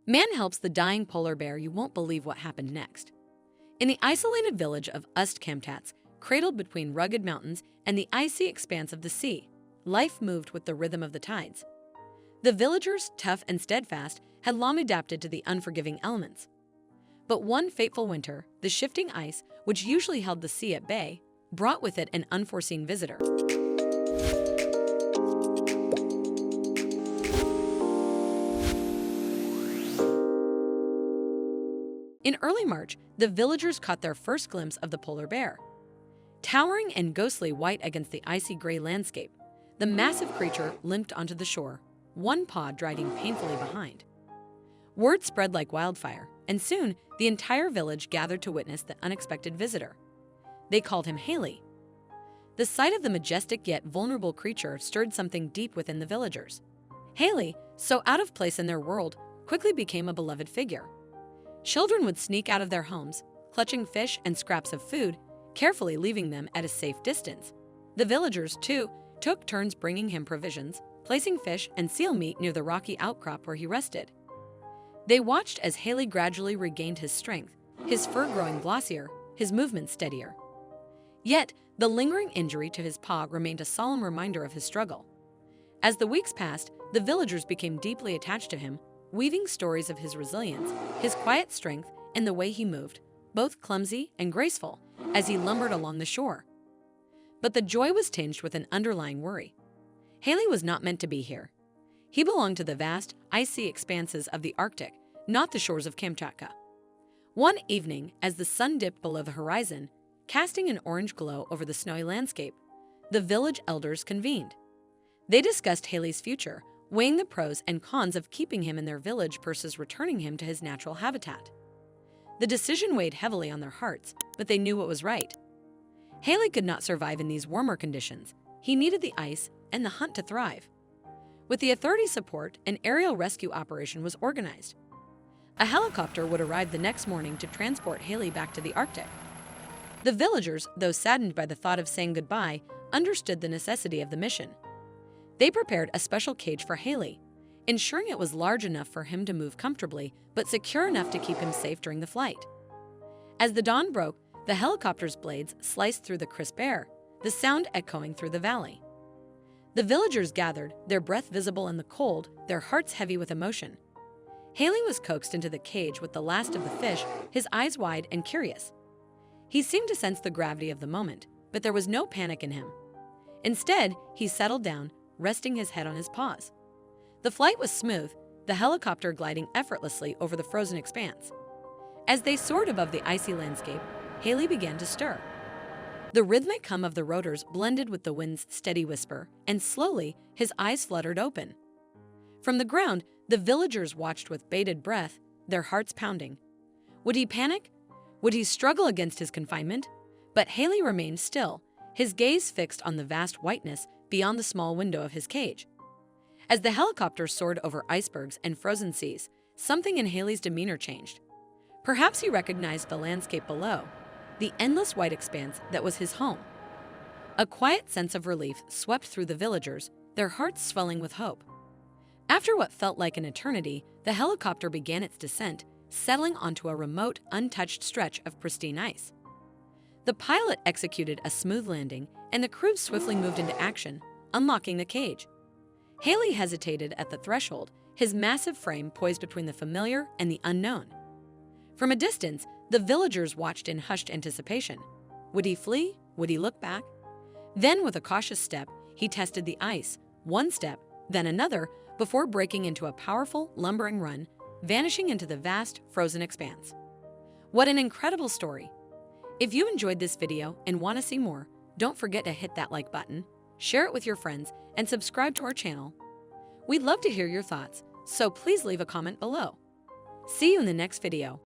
Man helps the dying polar bear. You won't believe what happened next. In the isolated village of Ust-Kamchatsk, cradled between rugged mountains and the icy expanse of the sea, life moved with the rhythm of the tides. The villagers, tough and steadfast, had long adapted to the unforgiving elements. But one fateful winter, the shifting ice, which usually held the sea at bay, brought with it an unforeseen visitor. In early March, the villagers caught their first glimpse of the polar bear. Towering and ghostly white against the icy gray landscape, the massive creature limped onto the shore, one paw dragging painfully behind. Word spread like wildfire, and soon the entire village gathered to witness the unexpected visitor. They called him Haley. The sight of the majestic yet vulnerable creature stirred something deep within the villagers. Haley, so out of place in their world, quickly became a beloved figure. Children would sneak out of their homes, clutching fish and scraps of food, carefully leaving them at a safe distance. The villagers, too, took turns bringing him provisions, placing fish and seal meat near the rocky outcrop where he rested. They watched as Haley gradually regained his strength, his fur growing glossier, his movements steadier. Yet, the lingering injury to his paw remained a solemn reminder of his struggle. As the weeks passed, the villagers became deeply attached to him, weaving stories of his resilience, his quiet strength, and the way he moved, both clumsy and graceful, as he lumbered along the shore. But the joy was tinged with an underlying worry. Haley was not meant to be here. He belonged to the vast, icy expanses of the Arctic, not the shores of Kamchatka. One evening, as the sun dipped below the horizon, casting an orange glow over the snowy landscape, the village elders convened. They discussed Haley's future, weighing the pros and cons of keeping him in their village versus returning him to his natural habitat. The decision weighed heavily on their hearts, but they knew what was right. Haley could not survive in these warmer conditions. He needed the ice and the hunt to thrive. With the authorities' support, an aerial rescue operation was organized. A helicopter would arrive the next morning to transport Haley back to the Arctic. The villagers, though saddened by the thought of saying goodbye, understood the necessity of the mission. They prepared a special cage for Haley, ensuring it was large enough for him to move comfortably but secure enough to keep him safe during the flight. As the dawn broke, the helicopter's blades sliced through the crisp air, the sound echoing through the valley. The villagers gathered, their breath visible in the cold, their hearts heavy with emotion. Haley was coaxed into the cage with the last of the fish, his eyes wide and curious. He seemed to sense the gravity of the moment, but there was no panic in him. Instead, he settled down, resting his head on his paws. The flight was smooth, the helicopter gliding effortlessly over the frozen expanse. As they soared above the icy landscape, Haley began to stir. The rhythmic hum of the rotors blended with the wind's steady whisper, and slowly, his eyes fluttered open. From the ground, the villagers watched with bated breath, their hearts pounding. Would he panic? Would he struggle against his confinement? But Haley remained still, his gaze fixed on the vast whiteness beyond the small window of his cage. As the helicopter soared over icebergs and frozen seas, something in Haley's demeanor changed. Perhaps he recognized the landscape below, the endless white expanse that was his home. A quiet sense of relief swept through the villagers, their hearts swelling with hope. After what felt like an eternity, the helicopter began its descent, settling onto a remote, untouched stretch of pristine ice. The pilot executed a smooth landing, and the crew swiftly moved into action, unlocking the cage. Haley hesitated at the threshold, his massive frame poised between the familiar and the unknown. From a distance, the villagers watched in hushed anticipation. Would he flee? Would he look back? Then, with a cautious step, he tested the ice, one step, then another, before breaking into a powerful, lumbering run, vanishing into the vast, frozen expanse. What an incredible story! If you enjoyed this video and want to see more, don't forget to hit that like button, share it with your friends, and subscribe to our channel. We'd love to hear your thoughts, so please leave a comment below. See you in the next video.